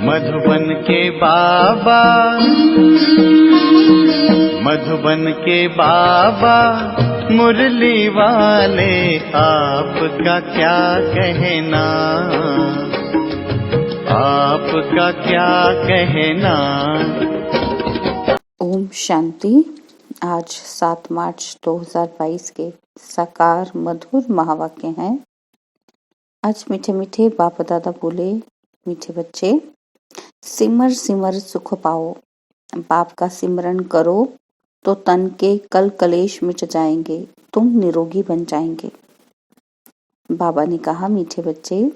मधुबन के बाबा, मधुबन के बाबा मुरली वाले, आपका क्या कहना, आपका क्या कहना। ओम शांति। आज 7 मार्च 2022 के साकार मधुर महावाक्य हैं। आज मीठे मीठे बाप दादा बोले, मीठे बच्चे सिमर सिमर सुख पाओ। बाप का सिमरन करो तो तन के कल कलेश मिट जाएंगे, तुम निरोगी बन जाएंगे। बाबा ने कहा, मीठे बच्चे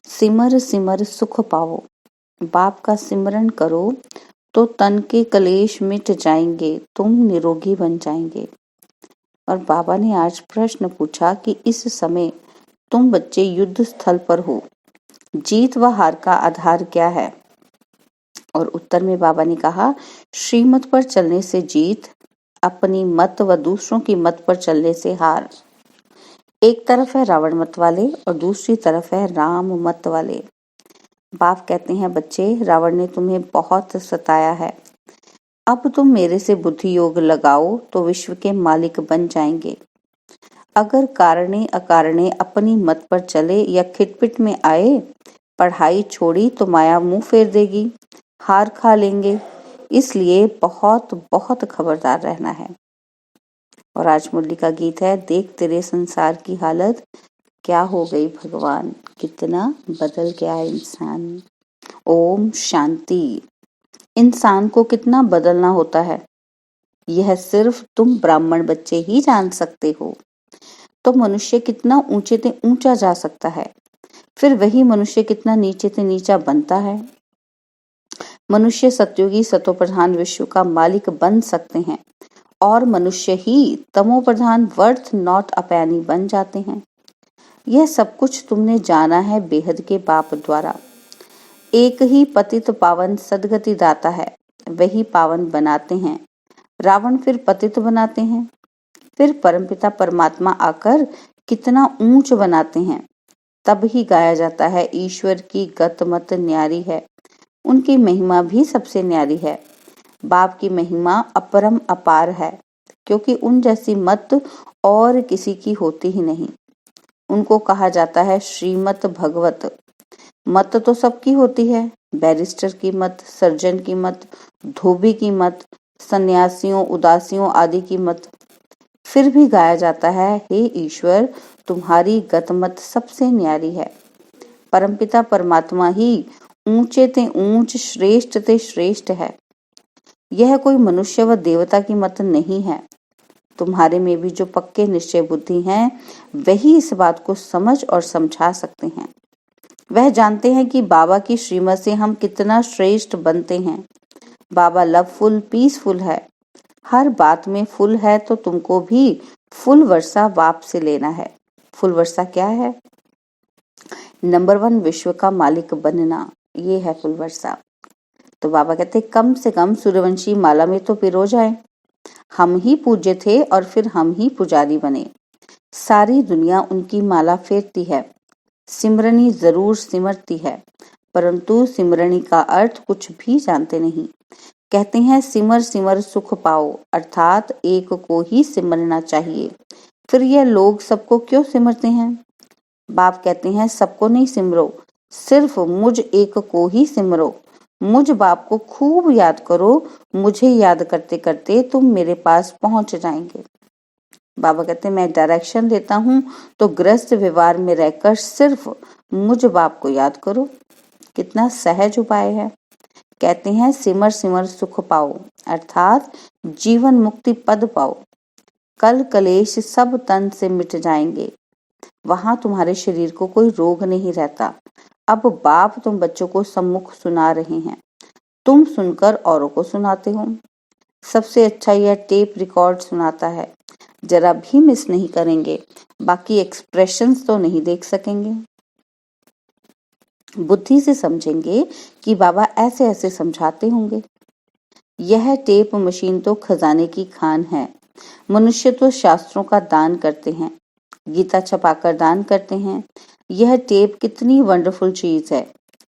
सिमर सिमर सुख पाओ। बाप का सिमरन करो तो तन के कलेश मिट जाएंगे, तुम निरोगी बन जाएंगे। और बाबा ने आज प्रश्न पूछा कि इस समय तुम बच्चे युद्ध स्थल पर हो, जीत व हार का आधार क्या है? और उत्तर में बाबा ने कहा, श्रीमत पर चलने से जीत, अपनी मत व दूसरों की मत पर चलने से हार। एक तरफ है रावण मत वाले और दूसरी तरफ है राम मत वाले। बाप कहते हैं, बच्चे रावण ने तुम्हें बहुत सताया है, अब तुम मेरे से बुद्धि योग लगाओ तो विश्व के मालिक बन जाएंगे। अगर कारणे अकारणे अपनी मत पर चले या खिटपिट में आए, पढ़ाई छोड़ी तो माया मुंह फेर देगी, हार खा लेंगे। इसलिए बहुत बहुत खबरदार रहना है। और आज मुरली का गीत है, देख तेरे संसार की हालत क्या हो गई भगवान, कितना बदल गया इंसान। ओम शांति। इंसान को कितना बदलना होता है, यह सिर्फ तुम ब्राह्मण बच्चे ही जान सकते हो। तो मनुष्य कितना ऊंचे से ऊंचा जा सकता है, फिर वही मनुष्य कितना नीचे से नीचा बनता है। मनुष्य सतयुगी सतो प्रधान विश्व का मालिक बन सकते हैं और मनुष्य ही तमो प्रधान वर्थ नॉट अपैनी बन जाते हैं। यह सब कुछ तुमने जाना है बेहद के बाप द्वारा। एक ही पतित पावन सदगति दाता है, वही पावन बनाते हैं। रावण फिर पतित बनाते हैं, फिर परमपिता परमात्मा आकर कितना ऊंच बनाते हैं। तब ही गाया जाता है, ईश्वर की गत मत न्यारी है, उनकी महिमा भी सबसे न्यारी है। बाप की महिमा अपरम अपार है, क्योंकि उन जैसी मत और किसी की होती ही नहीं। उनको कहा जाता है श्रीमत भगवत। मत तो सबकी होती है, बैरिस्टर की मत, सर्जन की मत, धोबी की मत, सन्यासियों उदासियों आदि की मत। फिर भी गाया जाता है, हे ईश्वर तुम्हारी गतमत सबसे न्यारी है। परमपिता परमात्मा ही ऊंचे ते ऊंच श्रेष्ठ ते श्रेष्ठ है। यह कोई मनुष्य व देवता की मत नहीं है। तुम्हारे में भी जो पक्के निश्चय बुद्धि हैं, वही इस बात को समझ और समझा सकते हैं। वह जानते हैं कि बाबा की श्रीमत से हम कितना श्रेष्ठ बनते हैं। बाबा लवफुल पीसफुल है, हर बात में फुल है, तो तुमको भी फुल वर्षा बाप से लेना है। फुल वर्षा क्या है? नंबर 1 विश्व का मालिक बनना, ये है फुल वर्षा। तो बाबा कहते, कम से कम सूर्यवंशी माला में तो पिरो जाए। हम ही पूज्य थे और फिर हम ही पुजारी बने। सारी दुनिया उनकी माला फेरती है, सिमरनी जरूर सिमरती है, परंतु सिमरनी का अर्थ कुछ भी जानते नहीं। कहते हैं सिमर सिमर सुख पाओ, अर्थात एक को ही सिमरना चाहिए। फिर यह लोग सबको क्यों सिमरते हैं? बाप कहते हैं, सबको नहीं सिमरो, सिर्फ मुझ एक को ही सिमरो। मुझ बाप को खूब याद करो, मुझे याद करते करते तुम मेरे पास पहुंच जाएंगे। बाबा कहते हैं, मैं डायरेक्शन देता हूँ, तो गृहस्थ व्यवहार में रहकर सिर्फ मुझ बाप को याद करो। कितना सहज उपाय है। कहते हैं सिमर सिमर सुख पाओ, अर्थात जीवन मुक्ति पद पाओ। कल कलेश सब तन से मिट जाएंगे, वहां तुम्हारे शरीर को कोई रोग नहीं रहता। अब बाप तुम बच्चों को सम्मुख सुना रहे हैं, तुम सुनकर औरों को सुनाते हो। सबसे अच्छा यह टेप रिकॉर्ड सुनाता है, जरा भी मिस नहीं करेंगे, बाकी एक्सप्रेशंस तो नहीं देख सकेंगे। बुद्धि से समझेंगे कि बाबा ऐसे ऐसे समझाते होंगे। यह टेप मशीन तो खजाने की खान है। मनुष्य तो शास्त्रों का दान करते हैं, गीता छपाकर दान करते हैं। यह टेप कितनी वंडरफुल चीज है।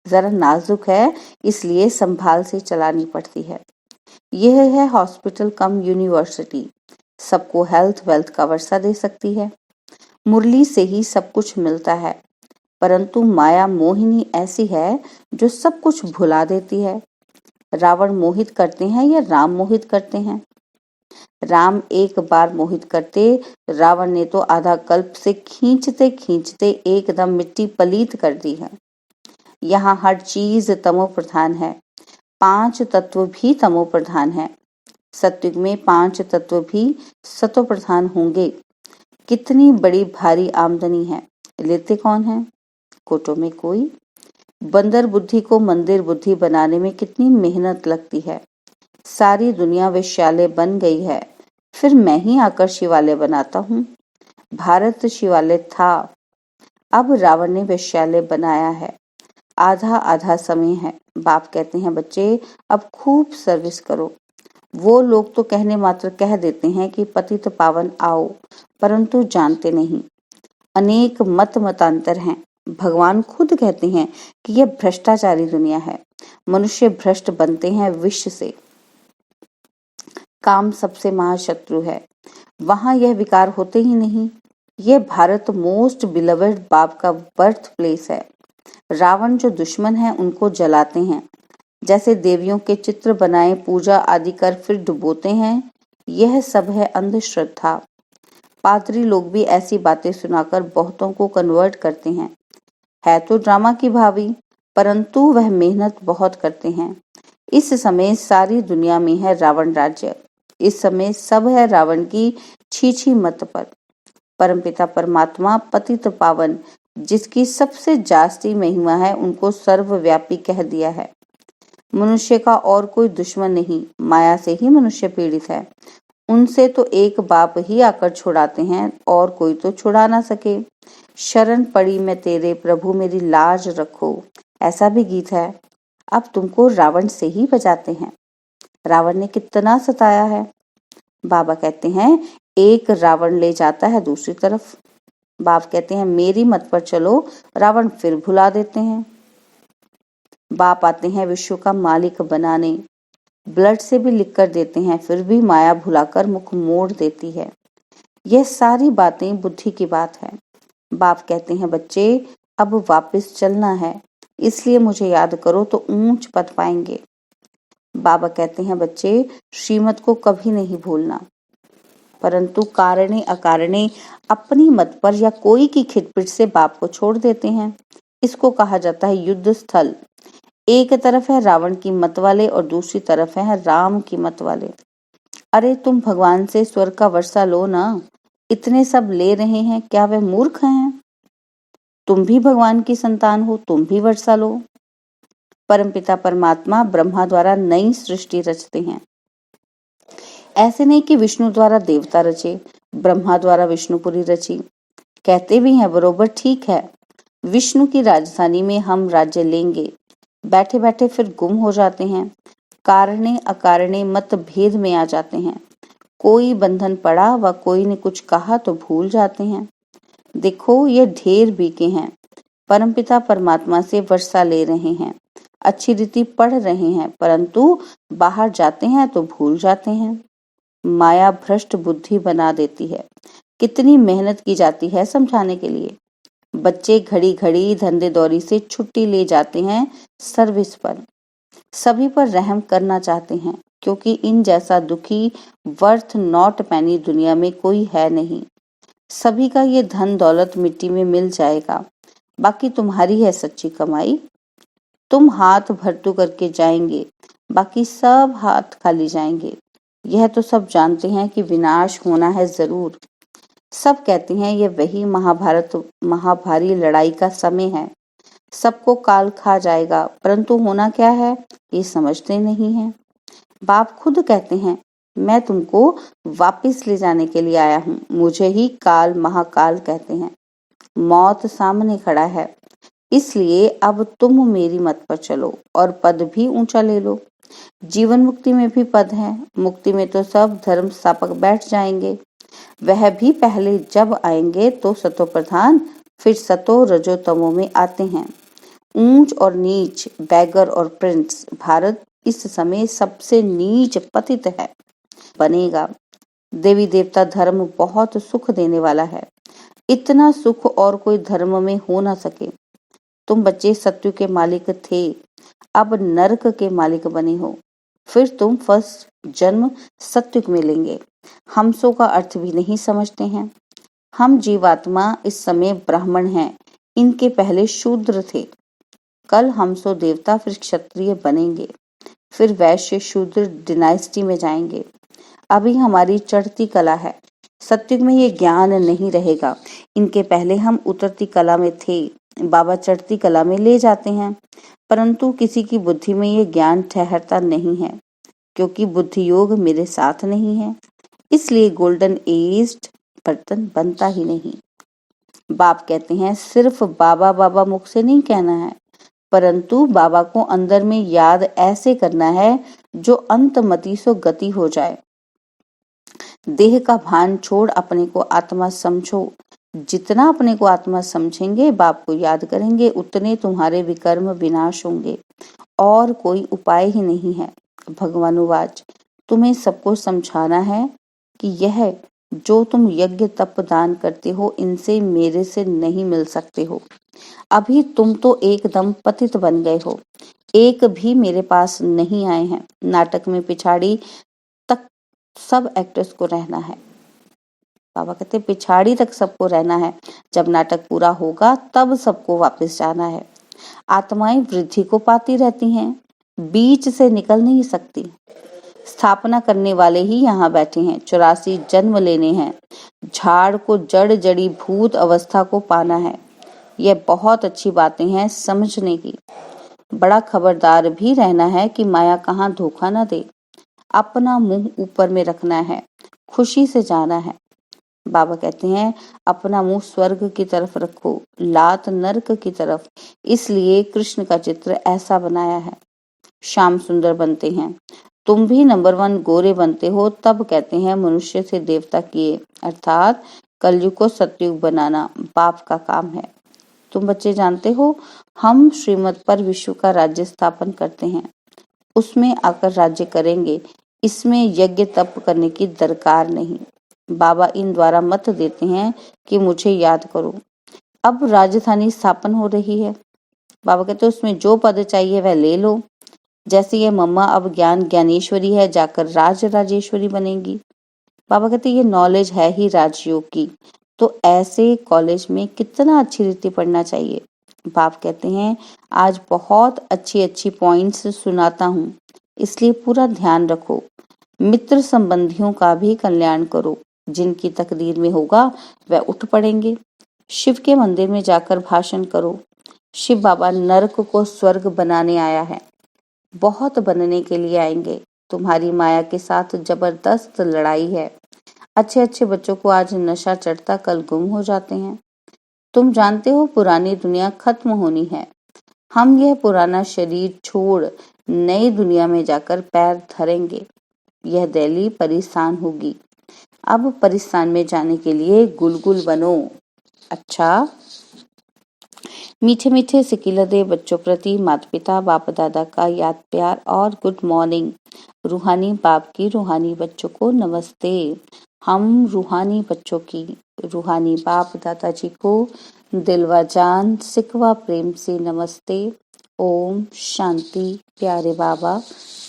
जरा नाजुक है, इसलिए संभाल से चलानी पड़ती है। यह है हॉस्पिटल कम यूनिवर्सिटी, सबको हेल्थ वेल्थ का वर्षा दे सकती है। मुरली से ही सब कुछ मिलता है, परंतु माया मोहिनी ऐसी है जो सब कुछ भुला देती है। रावण मोहित करते हैं या राम मोहित करते हैं? राम एक बार मोहित करते, रावण ने तो आधा कल्प से खींचते खींचते एकदम मिट्टी पलीत कर दी है। यहाँ हर चीज तमो प्रधान है, 5 तत्व भी तमो प्रधान है। सत्युग में 5 तत्व भी सतो प्रधान होंगे। कितनी बड़ी भारी आमदनी है, लेते कौन है? कोटों में कोई। बंदर बुद्धि को मंदिर बुद्धि बनाने में कितनी मेहनत लगती है। सारी दुनिया वेश्यालय बन गई है, फिर मैं ही आकर शिवालय बनाता हूँ। भारत शिवालय था, अब रावण ने वेश्यालय बनाया है। आधा आधा समय है। बाप कहते हैं बच्चे अब खूब सर्विस करो। वो लोग तो कहने मात्र कह देते हैं कि पतित पावन आओ, परंतु जानते नहीं। अनेक मतांतर हैं। भगवान खुद कहते हैं कि यह भ्रष्टाचारी दुनिया है। मनुष्य भ्रष्ट बनते हैं विष से। काम सबसे महाशत्रु है, वहां यह विकार होते ही नहीं। यह भारत मोस्ट बिलवेड बाप का बर्थ प्लेस है। रावण जो दुश्मन है उनको जलाते हैं, जैसे देवियों के चित्र बनाए पूजा आदि कर फिर डुबोते हैं। यह सब है अंधश्रद्धा। पादरी लोग भी ऐसी बातें सुनाकर बहुतों को कन्वर्ट करते हैं। है तो ड्रामा की भावी, परंतु वह मेहनत बहुत करते हैं। इस समय सारी दुनिया में है रावण राज्य। इस समय सब है रावण की छी मत पर। परमपिता परमात्मा पतित पावन, जिसकी सबसे जास्ती महिमा है, उनको सर्वव्यापी कह दिया है। मनुष्य का और कोई दुश्मन नहीं, माया से ही मनुष्य पीड़ित है। उनसे तो एक बाप ही आकर छुड़ाते हैं, और कोई तो छुड़ा ना सके। शरण पड़ी मैं तेरे प्रभु, मेरी लाज रखो, ऐसा भी गीत है। अब तुमको रावण से ही बजाते हैं। रावण ने कितना सताया है। बाबा कहते हैं एक रावण ले जाता है दूसरी तरफ। बाप कहते हैं मेरी मत पर चलो, रावण फिर भुला देते हैं। बाप आते हैं विश्व का मालिक बनाने, ब्लड से भी लिख कर देते हैं, फिर भी माया भुलाकर मुख मोड़ देती है। यह सारी बातें बुद्धि की बात है। बाप कहते हैं बच्चे अब वापस चलना है, इसलिए मुझे याद करो तो ऊंच पद पाएंगे। बाबा कहते हैं बच्चे श्रीमत को कभी नहीं भूलना, परंतु कारणे अकारणे अपनी मत पर या कोई की खिटपिट से बाप को छोड़ देते हैं। इसको कहा जाता है युद्ध स्थल। एक तरफ है रावण की मत वाले और दूसरी तरफ है राम की मत वाले। अरे तुम भगवान से स्वर्ग का वर्षा लो ना, इतने सब ले रहे हैं, क्या वे मूर्ख हैं? तुम भी भगवान की संतान हो, तुम भी वर्षा लो। परमपिता परमात्मा ब्रह्मा द्वारा नई सृष्टि रचते हैं। ऐसे नहीं कि विष्णु द्वारा देवता रचे, ब्रह्मा द्वारा विष्णुपुरी रची। कहते भी हैं बरोबर ठीक है। विष्णु की राजधानी में हम राज्य लेंगे, बैठे बैठे फिर गुम हो जाते हैं। कारणे अकारणे मत भेद में आ जाते हैं। कोई बंधन पड़ा व कोई ने कुछ कहा तो भूल जाते हैं। देखो ये ढेर बीके हैं, परमपिता परमात्मा से वर्षा ले रहे हैं, अच्छी रीति पढ़ रहे हैं, परंतु बाहर जाते हैं तो भूल जाते हैं। माया भ्रष्ट बुद्धि बना देती है। कितनी मेहनत की जाती है समझाने के लिए। बच्चे घड़ी घड़ी धंधे दौरी से छुट्टी ले जाते हैं सर्विस पर। सभी पर रहम करना चाहते हैं, क्योंकि इन जैसा दुखी वर्थ नॉट पैनी दुनिया में कोई है नहीं। सभी का ये धन दौलत मिट्टी में मिल जाएगा, बाकी तुम्हारी है सच्ची कमाई। तुम हाथ भरतू करके जाएंगे, बाकी सब हाथ खाली जाएंगे। यह तो सब जानते हैं कि विनाश होना है जरूर। सब कहते हैं ये वही महाभारी लड़ाई का समय है, सबको काल खा जाएगा, परंतु होना क्या है ये समझते नहीं हैं। बाप खुद कहते हैं मैं तुमको वापस ले जाने के लिए आया हूँ। मुझे ही काल महाकाल कहते हैं। मौत सामने खड़ा है, इसलिए अब तुम मेरी मत पर चलो और पद भी ऊंचा ले लो। जीवन मुक्ति में भी पद है, मुक्ति में तो सब धर्म स्थापक बैठ जाएंगे। वह भी पहले जब आएंगे तो सतो प्रधान, फिर सतो रजो तमो में आते हैं। ऊंच और नीच, बैगर और प्रिंस, भारत इस समय सबसे नीच पतित है, बनेगा। देवी देवता धर्म बहुत सुख देने वाला है, इतना सुख और कोई धर्म में हो ना सके। तुम बच्चे सत्यु के मालिक थे, अब नरक के मालिक बने हो, फिर तुम फर्स्ट जन्म सत्युग में लेंगे। हमसों का अर्थ भी नहीं समझते हैं। हम जीवात्मा इस समय ब्राह्मण हैं, इनके पहले शूद्र थे। कल हमसो देवता, फिर क्षत्रिय बनेंगे, फिर वैश्य शूद्र डिनाइस्टी में जाएंगे। अभी हमारी चढ़ती कला है, सत्युग में ये ज्ञान नहीं रहेगा। इनके पहले हम उतरती कला में थे, बाबा चढ़ती कला में ले जाते हैं, परंतु किसी की बुद्धि में ये ज्ञान ठहरता नहीं है, क्योंकि बुद्धि योग मेरे साथ नहीं है, इसलिए गोल्डन एज्ड बर्तन बनता ही नहीं। बाप कहते हैं सिर्फ बाबा बाबा मुख से नहीं कहना है, परंतु बाबा को अंदर में याद ऐसे करना है जो अंतमति सो गति हो जाए। देह का भान छोड़ अपने को आत्मा समझो। जितना अपने को आत्मा समझेंगे, बाप को याद करेंगे, उतने तुम्हारे विकर्म विनाश होंगे, और कोई उपाय ही नहीं है। भगवानुवाच, तुम्हें सबको समझाना है कि यह जो तुम यज्ञ तप दान करते हो, इनसे मेरे से नहीं मिल सकते हो। अभी तुम तो एकदम पतित बन गए हो, एक भी मेरे पास नहीं आए हैं। नाटक में पिछाड़ी तक सब एक्टर्स को रहना है। बाबा कहते पिछाड़ी तक सबको रहना है, जब नाटक पूरा होगा तब सबको वापस जाना है। आत्माएं वृद्धि को पाती रहती हैं, बीच से निकल नहीं सकती। स्थापना करने वाले ही यहाँ बैठे हैं, 84 जन्म लेने हैं, झाड़ को जड़ जड़ी भूत अवस्था को पाना है। यह बहुत अच्छी बातें हैं समझने की। बड़ा खबरदार भी रहना है कि माया कहाँ धोखा न दे। अपना मुंह ऊपर में रखना है, खुशी से जाना है। बाबा कहते हैं अपना मुंह स्वर्ग की तरफ रखो, लात नरक की तरफ। इसलिए कृष्ण का चित्र ऐसा बनाया है। श्याम सुंदर बनते हैं, तुम भी नंबर 1 गोरे बनते हो, तब कहते हैं मनुष्य से देवता किए, अर्थात कलयुग को सतयुग बनाना बाप का काम है। तुम बच्चे जानते हो, हम श्रीमत पर विश्व का राज्य स्थापन करते हैं, उसमें आकर राज्य करेंगे। इसमें यज्ञ तप करने की दरकार नहीं। बाबा इन द्वारा मत देते हैं कि मुझे याद करो। अब राजधानी स्थापन हो रही है, बाबा कहते हैं उसमें जो पद चाहिए वह ले लो। जैसे ये मम्मा अब ज्ञान ज्ञानेश्वरी है, जाकर राज राजेश्वरी बनेगी। बाबा कहते ये नॉलेज है ही राजयोग की, तो ऐसे कॉलेज में कितना अच्छी रीति पढ़ना चाहिए। बाप कहते हैं आज बहुत अच्छी अच्छी पॉइंट्स सुनाता हूँ, इसलिए पूरा ध्यान रखो। मित्र संबंधियों का भी कल्याण करो, जिनकी तकदीर में होगा वह उठ पड़ेंगे। शिव के मंदिर में जाकर भाषण करो। शिव बाबा नरक को स्वर्ग बनाने आया है, बहुत बनने के लिए आएंगे। तुम्हारी माया के साथ जबरदस्त लड़ाई है। अच्छे अच्छे बच्चों को आज नशा चढ़ता, कल गुम हो जाते हैं। तुम जानते हो पुरानी दुनिया खत्म होनी है। हम यह पुराना शरीर छोड़ नई दुनिया में जाकर पैर धरेंगे। यह दिल्ली परिस्थान होगी। अब परिस्थान में जाने के लिए गुलगुल बनो। अच्छा, मीठे मीठे सिकिलदे बच्चों प्रति माता पिता बाप दादा का याद प्यार और गुड मॉर्निंग। रूहानी बाप की रूहानी बच्चों को नमस्ते। हम रूहानी बच्चों की रूहानी बाप दादाजी को दिलवा जान सिकवा प्रेम से नमस्ते। ओम शांति। प्यारे बाबा,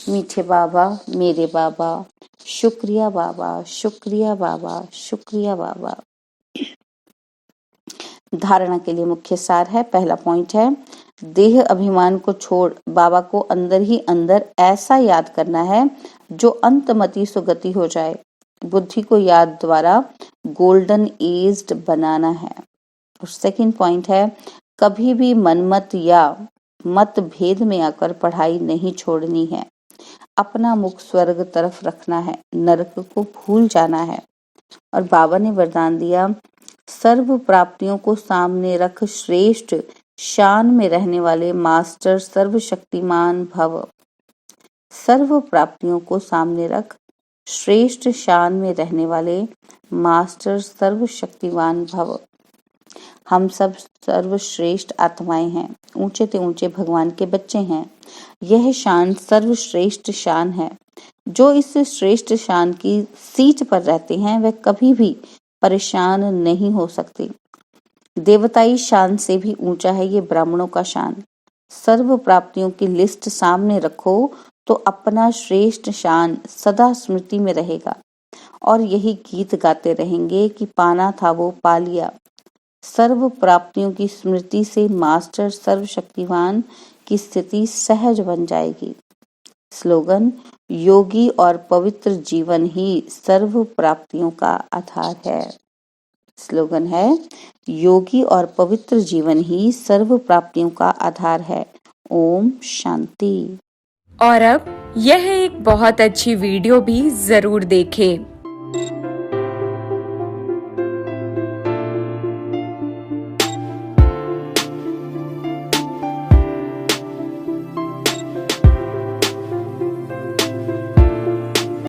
मीठे बाबा, मेरे बाबा, शुक्रिया बाबा, शुक्रिया बाबा, शुक्रिया बाबा। धारणा के लिए मुख्य सार है। पहला पॉइंट है, देह अभिमान को छोड़ बाबा को अंदर ही अंदर ऐसा याद करना है जो अंतमति सुगति हो जाए। बुद्धि को याद द्वारा गोल्डन एज्ड बनाना है। और सेकंड पॉइंट है, कभी भी मनमत या मत भेद में आकर पढ़ाई नहीं छोड़नी है। अपना मुख स्वर्ग तरफ रखना है, नरक को भूल जाना है। और बाबा ने वरदान दिया, सर्व प्राप्तियों को सामने रख श्रेष्ठ शान में रहने वाले मास्टर सर्वशक्तिमान भव। सर्व प्राप्तियों को सामने रख श्रेष्ठ शान में रहने वाले मास्टर सर्वशक्तिमान भव। हम सब सर्वश्रेष्ठ आत्माएं हैं, ऊंचे ते ऊंचे भगवान के बच्चे हैं। यह शान सर्वश्रेष्ठ शान है। जो इस श्रेष्ठ शान की सीट पर रहते हैं वह कभी भी परेशान नहीं हो सकते। देवताई शान से भी ऊंचा है ये ब्राह्मणों का शान। सर्व प्राप्तियों की लिस्ट सामने रखो तो अपना श्रेष्ठ शान सदा स्मृति में रहेगा और यही गीत गाते रहेंगे कि पाना था वो पा लिया। सर्व प्राप्तियों की स्मृति से मास्टर सर्वशक्तिवान की स्थिति सहज बन जाएगी। स्लोगन: योगी और पवित्र जीवन ही सर्व प्राप्तियों का आधार है। स्लोगन है, योगी और पवित्र जीवन ही सर्व प्राप्तियों का आधार है। ओम शांति। और अब यह एक बहुत अच्छी वीडियो भी जरूर देखें।